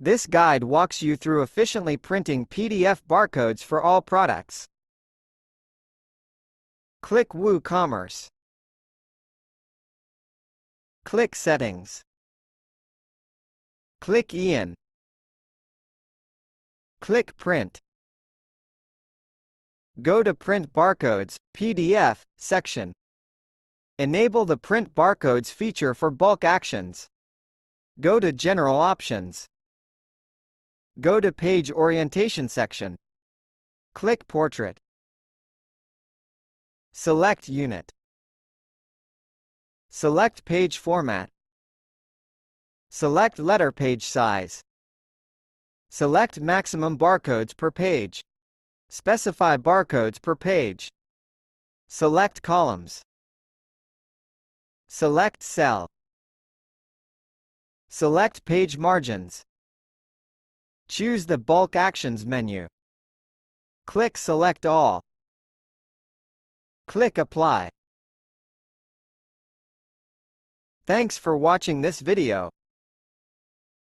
This guide walks you through efficiently printing PDF barcodes for all products. Click WooCommerce. Click Settings. Click EAN. Click Print. Go to Print Barcodes PDF section. Enable the Print Barcodes feature for bulk actions. Go to General Options. Go to Page Orientation section. Click Portrait. Select Unit. Select Page Format. Select Letter Page Size. Select Maximum Barcodes per page. Specify barcodes per page. Select Columns. Select Cell. Select Page Margins. Choose the Bulk Actions menu. Click Select All. Click Apply. Thanks for watching this video.